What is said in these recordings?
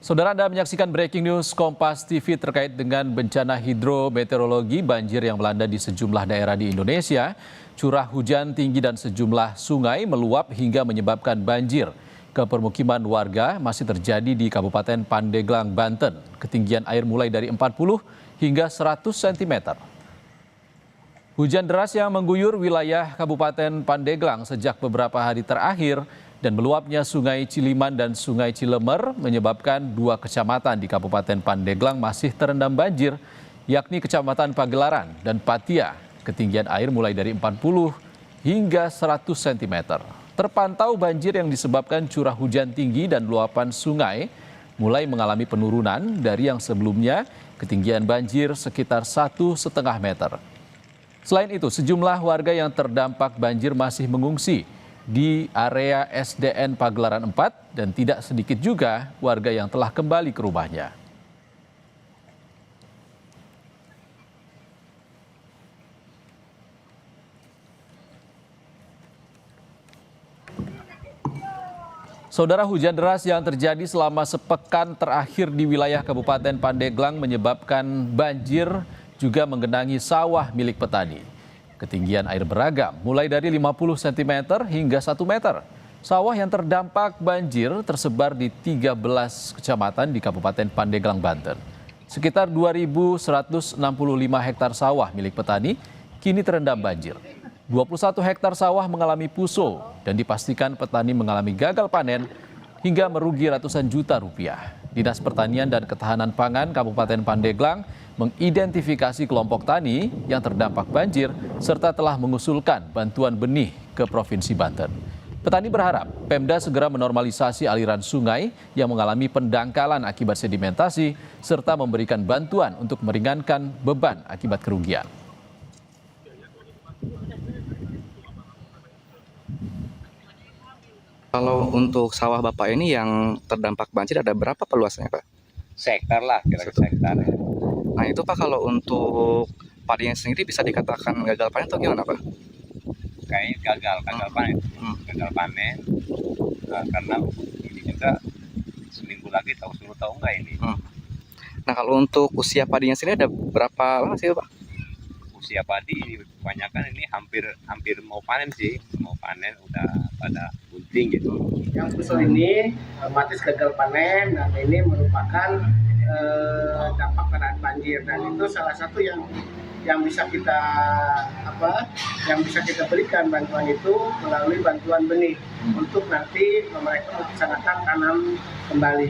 Saudara, Anda menyaksikan breaking news Kompas TV terkait dengan bencana hidrometeorologi banjir yang melanda di sejumlah daerah di Indonesia. Curah hujan tinggi dan sejumlah sungai meluap hingga menyebabkan banjir. Ke permukiman warga masih terjadi di Kabupaten Pandeglang, Banten. Ketinggian air mulai dari 40 hingga 100 cm. Hujan deras yang mengguyur wilayah Kabupaten Pandeglang sejak beberapa hari terakhir dan meluapnya Sungai Ciliman dan Sungai Cilemer menyebabkan dua kecamatan di Kabupaten Pandeglang masih terendam banjir, yakni Kecamatan Pagelaran dan Patia. Ketinggian air mulai dari 40 hingga 100 cm. Terpantau banjir yang disebabkan curah hujan tinggi dan luapan sungai mulai mengalami penurunan dari yang sebelumnya ketinggian banjir sekitar 1,5 meter. Selain itu, sejumlah warga yang terdampak banjir masih mengungsi di area SDN Pagelaran 4 dan tidak sedikit juga warga yang telah kembali ke rumahnya. Saudara, hujan deras yang terjadi selama sepekan terakhir di wilayah Kabupaten Pandeglang menyebabkan banjir juga menggenangi sawah milik petani. Ketinggian air beragam, mulai dari 50 cm hingga 1 meter. Sawah yang terdampak banjir tersebar di 13 kecamatan di Kabupaten Pandeglang, Banten. Sekitar 2.165 hektar sawah milik petani kini terendam banjir. 21 hektar sawah mengalami puso dan dipastikan petani mengalami gagal panen hingga merugi ratusan juta rupiah. Dinas Pertanian dan Ketahanan Pangan Kabupaten Pandeglang mengidentifikasi kelompok tani yang terdampak banjir serta telah mengusulkan bantuan benih ke Provinsi Banten. Petani berharap Pemda segera menormalisasi aliran sungai yang mengalami pendangkalan akibat sedimentasi serta memberikan bantuan untuk meringankan beban akibat kerugian. Kalau untuk sawah Bapak ini yang terdampak banjir ada berapa peluasnya, Pak? Sektar lah, kira-kira sektar. Nah itu Pak, kalau untuk padinya sendiri bisa dikatakan gagal panen atau gimana, Pak? Kayaknya gagal panen. Gagal panen karena ini juga seminggu lagi suruh tahu enggak ini. Nah kalau untuk usia padinya sendiri ada berapa lama sih, Pak? Usia padi kebanyakan ini hampir mau panen sih, mau panen udah pada bunting gitu. Yang puso ini otomatis gagal panen dan ini merupakan dampak kena banjir, dan itu salah satu yang bisa kita berikan bantuan itu melalui bantuan benih untuk nanti mereka melaksanakan tanam kembali.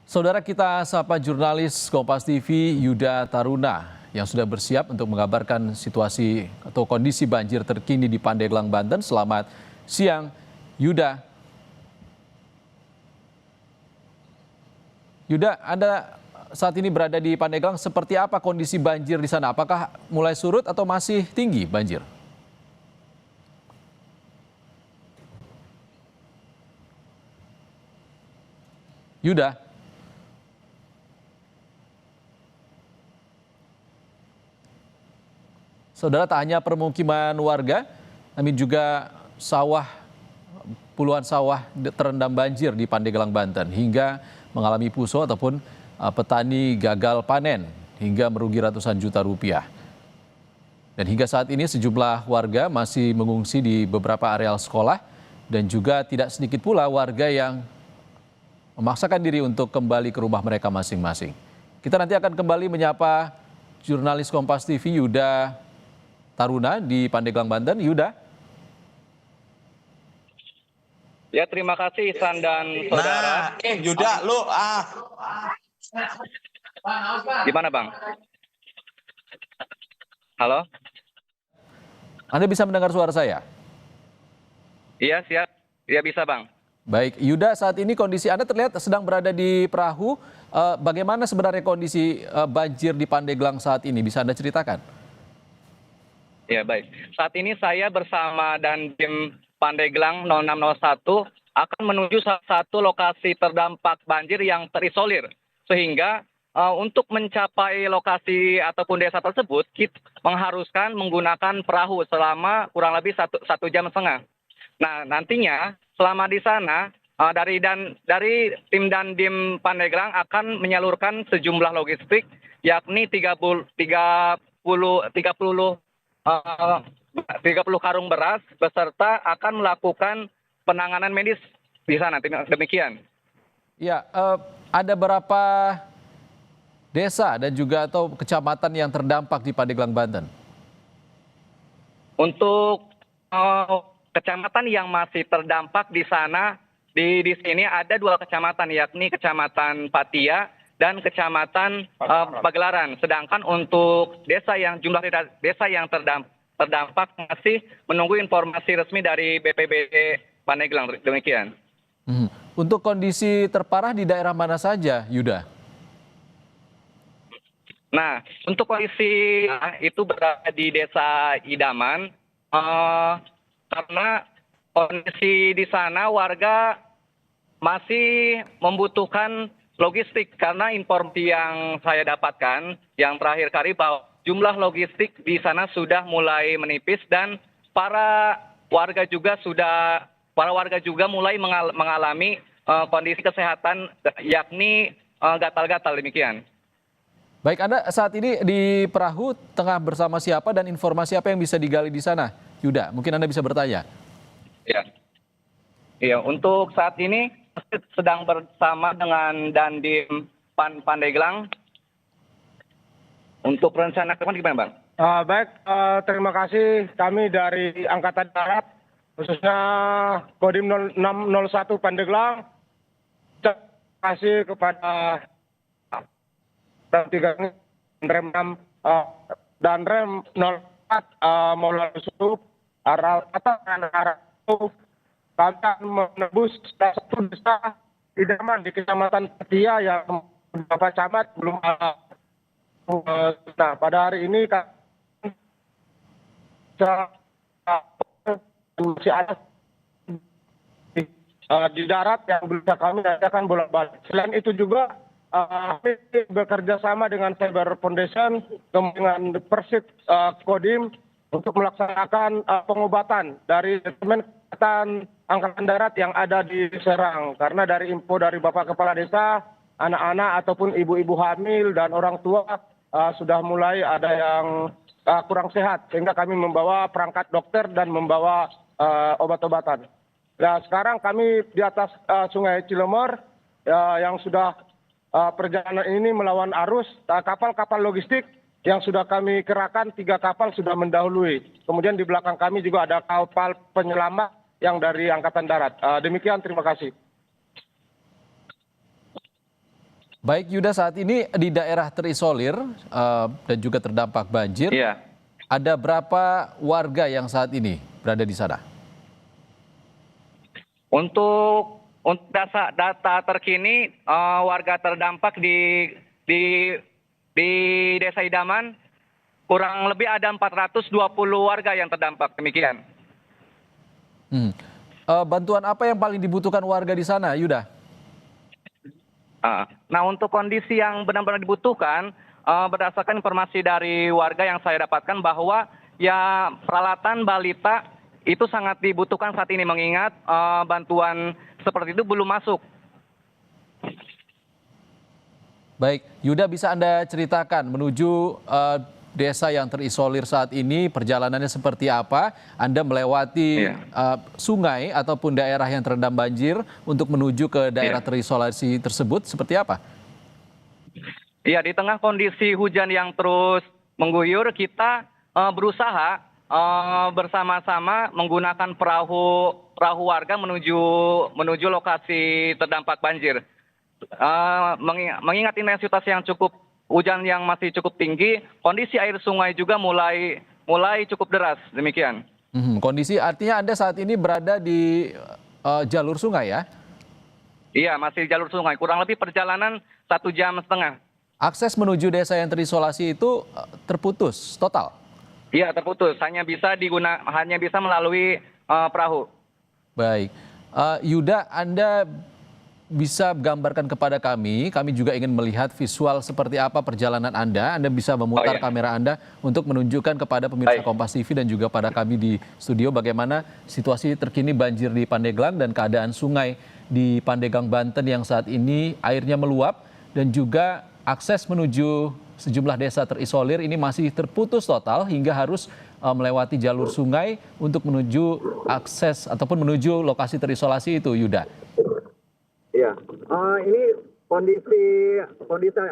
Saudara, kita sapa jurnalis Kompas TV Yuda Taruna yang sudah bersiap untuk mengabarkan situasi atau kondisi banjir terkini di Pandeglang, Banten. Selamat siang, Yuda. Yuda, Anda saat ini berada di Pandeglang. Seperti apa kondisi banjir di sana? Apakah mulai surut atau masih tinggi banjir? Yuda. Saudara, tak hanya permukiman warga, namun juga puluhan sawah terendam banjir di Pandeglang, Banten hingga mengalami puso ataupun petani gagal panen hingga merugi ratusan juta rupiah. Dan hingga saat ini sejumlah warga masih mengungsi di beberapa areal sekolah dan juga tidak sedikit pula warga yang memaksakan diri untuk kembali ke rumah mereka masing-masing. Kita nanti akan kembali menyapa jurnalis Kompas TV Yuda Taruna di Pandeglang, Banten. Yuda. Ya, terima kasih Ihsan dan saudara. Yuda, lu Gimana, Bang? Halo? Anda bisa mendengar suara saya? Iya, siap. Iya, bisa, Bang. Baik, Yuda, saat ini kondisi Anda terlihat sedang berada di perahu. Bagaimana sebenarnya kondisi banjir di Pandeglang saat ini? Bisa Anda ceritakan? Ya, baik. Saat ini saya bersama Dandim Pandeglang 0601 akan menuju salah satu lokasi terdampak banjir yang terisolir. Sehingga untuk mencapai lokasi ataupun desa tersebut, kita mengharuskan menggunakan perahu selama kurang lebih satu jam setengah. Nah, nantinya selama di sana dari tim Dandim Pandeglang akan menyalurkan sejumlah logistik yakni 30 karung beras beserta akan melakukan penanganan medis di sana. Demikian. Ya, ada berapa desa dan juga atau kecamatan yang terdampak di Pandeglang, Banten? Untuk kecamatan yang masih terdampak di sana, di sini ada 2 kecamatan, yakni Kecamatan Patia dan Kecamatan Pagelaran. Sedangkan untuk jumlah desa yang terdampak masih menunggu informasi resmi dari BPBD Pandeglang. Demikian. Untuk kondisi terparah di daerah mana saja, Yuda? Nah, untuk kondisi itu berada di Desa Idaman, karena kondisi di sana warga masih membutuhkan logistik karena informasi yang saya dapatkan yang terakhir kali bahwa jumlah logistik di sana sudah mulai menipis dan para warga juga mulai mengalami kondisi kesehatan yakni gatal-gatal. Demikian. Baik, Anda saat ini di perahu tengah bersama siapa dan informasi apa yang bisa digali di sana? Yuda, mungkin Anda bisa bertanya. Iya, untuk saat ini sedang bersama dengan Dandim Pandeglang. Untuk rencana ke depan gimana, Bang? Baik, terima kasih. Kami dari Angkatan Darat, khususnya Kodim 0601 Pandeglang, terima kasih kepada rem 3 rem 6 dan rem 04 Maulana Yusuf arah itu kami akan menebus satu desa Idaman di Kecamatan Patia yang beberapa camat belum ada. Nah, pada hari ini masih ada di darat yang bisa kami adakan bolak-balik. Selain itu juga kami bekerja sama dengan Cyber Foundation dengan Persib Kodim untuk melaksanakan pengobatan dari Departemen Kesehatan Angkatan Darat yang ada di Serang. Karena dari info dari Bapak Kepala Desa, anak-anak ataupun ibu-ibu hamil dan orang tua sudah mulai ada yang kurang sehat. Sehingga kami membawa perangkat dokter dan membawa obat-obatan. Nah, sekarang kami di atas Sungai Cilomor yang sudah perjalanan ini melawan arus. Kapal-kapal logistik yang sudah kami kerahkan 3 kapal sudah mendahului. Kemudian di belakang kami juga ada kapal penyelamat yang dari Angkatan Darat. Demikian, terima kasih. Baik, Yuda, saat ini di daerah terisolir dan juga terdampak banjir, ada berapa warga yang saat ini berada di sana? Untuk data terkini warga terdampak di Desa Idaman kurang lebih ada 420 warga yang terdampak. Demikian. Bantuan apa yang paling dibutuhkan warga di sana, Yuda? Nah, untuk kondisi yang benar-benar dibutuhkan, berdasarkan informasi dari warga yang saya dapatkan bahwa ya peralatan balita itu sangat dibutuhkan saat ini mengingat bantuan seperti itu belum masuk. Baik, Yuda, bisa Anda ceritakan menuju desa yang terisolir saat ini perjalanannya seperti apa? Anda melewati sungai ataupun daerah yang terendam banjir untuk menuju ke daerah terisolasi tersebut seperti apa? Iya, di tengah kondisi hujan yang terus mengguyur, kita berusaha bersama-sama menggunakan perahu warga menuju lokasi terdampak banjir. Mengingat intensitas yang hujan yang masih cukup tinggi, kondisi air sungai juga mulai cukup deras. Demikian. Kondisi artinya Anda saat ini berada di jalur sungai ya? Iya, masih di jalur sungai. Kurang lebih perjalanan 1,5 jam. Akses menuju desa yang terisolasi itu terputus total? Iya, terputus. Hanya bisa melalui perahu. Baik. Yuda, Anda bisa gambarkan kepada kami juga ingin melihat visual seperti apa perjalanan Anda. Anda bisa memutar kamera Anda untuk menunjukkan kepada pemirsa Kompas TV dan juga pada kami di studio bagaimana situasi terkini banjir di Pandeglang dan keadaan sungai di Pandeglang, Banten yang saat ini airnya meluap dan juga akses menuju sejumlah desa terisolir ini masih terputus total hingga harus melewati jalur sungai untuk menuju akses ataupun menuju lokasi terisolasi itu, Yuda. Iya, ini kondisi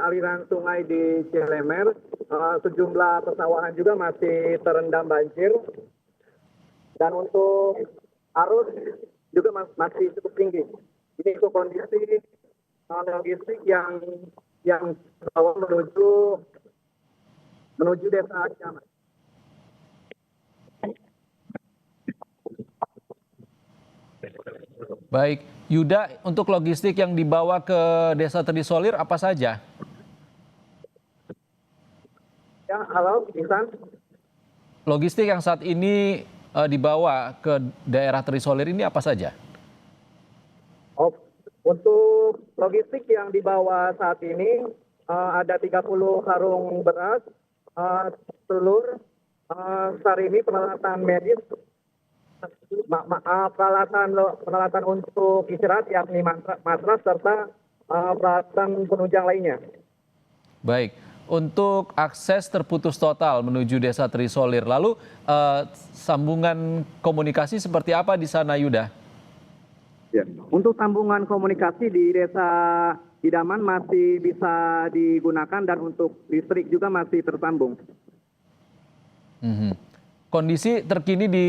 aliran sungai di Cilemer, sejumlah persawahan juga masih terendam banjir, dan untuk arus juga masih cukup tinggi. Ini itu kondisi logistik yang bawa menuju desa Ciamat. Baik, Yuda, untuk logistik yang dibawa ke desa terisolir apa saja? Ya, halo, Insan. Logistik yang saat ini dibawa ke daerah terisolir ini apa saja? Oh, untuk logistik yang dibawa saat ini ada 30 karung beras, telur, sarimi, peralatan medis, peralatan untuk istirahat yakni matras serta peralatan penunjang lainnya. Baik, untuk akses terputus total menuju desa terisolir, lalu sambungan komunikasi seperti apa di sana, Yuda? Ya. Untuk sambungan komunikasi di desa Idaman masih bisa digunakan dan untuk listrik juga masih tersambung. Kondisi terkini di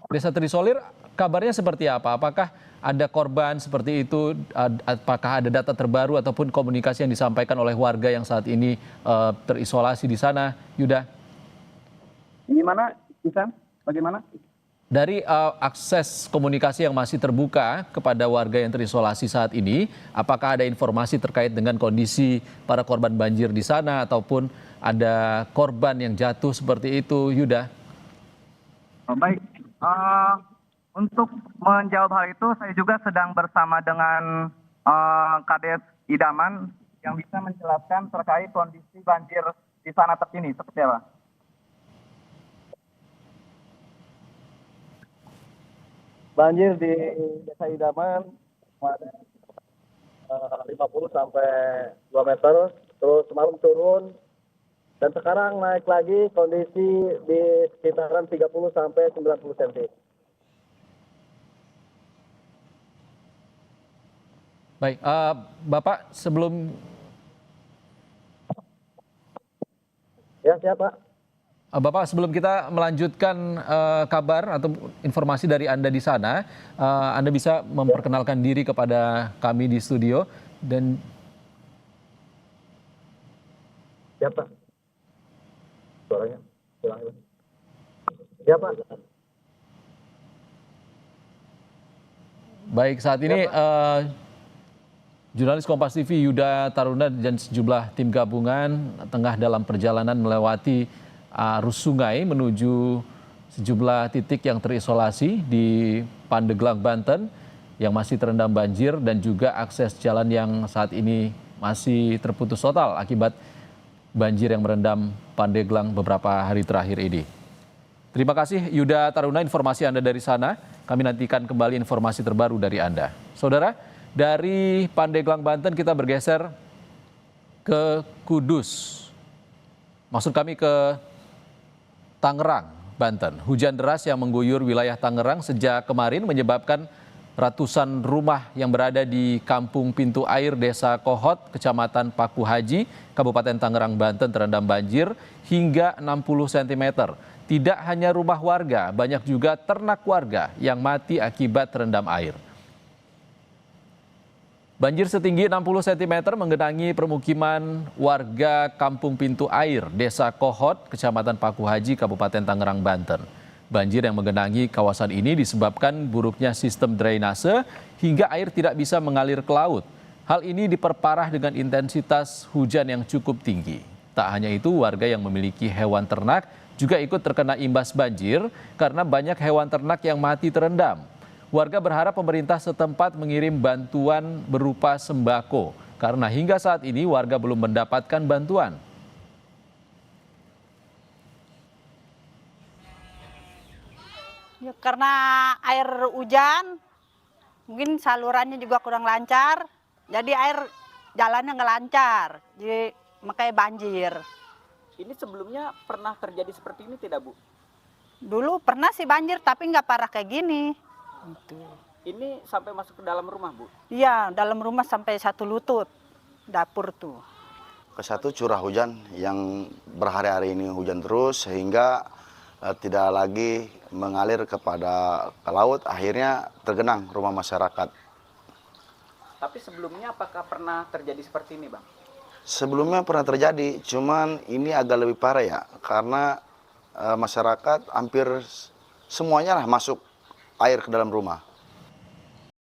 desa terisolir kabarnya seperti apa? Apakah ada korban seperti itu? Apakah ada data terbaru ataupun komunikasi yang disampaikan oleh warga yang saat ini terisolasi di sana, Yuda? Gimana, Isan? Bagaimana? Dari akses komunikasi yang masih terbuka kepada warga yang terisolasi saat ini, apakah ada informasi terkait dengan kondisi para korban banjir di sana ataupun ada korban yang jatuh seperti itu, Yuda? Baik, untuk menjawab hal itu saya juga sedang bersama dengan Kades Idaman yang bisa menjelaskan terkait kondisi banjir di sana terkini seperti apa. Banjir di Desa Idaman ada 50 sampai 2 meter, terus semalam turun, dan sekarang naik lagi kondisi di sekitaran 30 sampai 90 cm. Baik, Bapak sebelum... Ya, siapa? Bapak, sebelum kita melanjutkan kabar atau informasi dari Anda di sana, Anda bisa memperkenalkan diri kepada kami di studio dan Siapa? Suaranya hilang. Siapa? baik, saat ini jurnalis Kompas TV Yuda Taruna dan sejumlah tim gabungan tengah dalam perjalanan melewati arus sungai menuju sejumlah titik yang terisolasi di Pandeglang, Banten yang masih terendam banjir dan juga akses jalan yang saat ini masih terputus total akibat banjir yang merendam Pandeglang beberapa hari terakhir ini. Terima kasih Yuda Taruna, informasi Anda dari sana. Kami nantikan kembali informasi terbaru dari Anda. Saudara, dari Pandeglang, Banten kita bergeser ke Kudus. Maksud kami ke Tangerang, Banten. Hujan deras yang mengguyur wilayah Tangerang sejak kemarin menyebabkan ratusan rumah yang berada di Kampung Pintu Air, Desa Kohot, Kecamatan Paku Haji, Kabupaten Tangerang, Banten terendam banjir hingga 60 cm. Tidak hanya rumah warga, banyak juga ternak warga yang mati akibat terendam air. Banjir setinggi 60 cm menggenangi permukiman warga Kampung Pintu Air, Desa Kohot, Kecamatan Paku Haji, Kabupaten Tangerang, Banten. Banjir yang menggenangi kawasan ini disebabkan buruknya sistem drainase hingga air tidak bisa mengalir ke laut. Hal ini diperparah dengan intensitas hujan yang cukup tinggi. Tak hanya itu, warga yang memiliki hewan ternak juga ikut terkena imbas banjir karena banyak hewan ternak yang mati terendam. Warga berharap pemerintah setempat mengirim bantuan berupa sembako karena hingga saat ini warga belum mendapatkan bantuan. Ya, karena air hujan Mungkin salurannya juga kurang lancar, jadi air jalannya nggak lancar, jadi makanya banjir. Ini sebelumnya pernah terjadi seperti ini tidak, Bu? Dulu pernah sih banjir, tapi nggak parah kayak gini. Gitu. Ini sampai masuk ke dalam rumah, Bu? Iya, dalam rumah sampai 1 lutut, dapur tuh. Satu curah hujan yang berhari-hari ini hujan terus sehingga tidak lagi mengalir kepada ke laut, akhirnya tergenang rumah masyarakat. Tapi sebelumnya apakah pernah terjadi seperti ini, Bang? Sebelumnya pernah terjadi, cuman ini agak lebih parah ya, karena masyarakat hampir semuanya lah masuk air ke dalam rumah.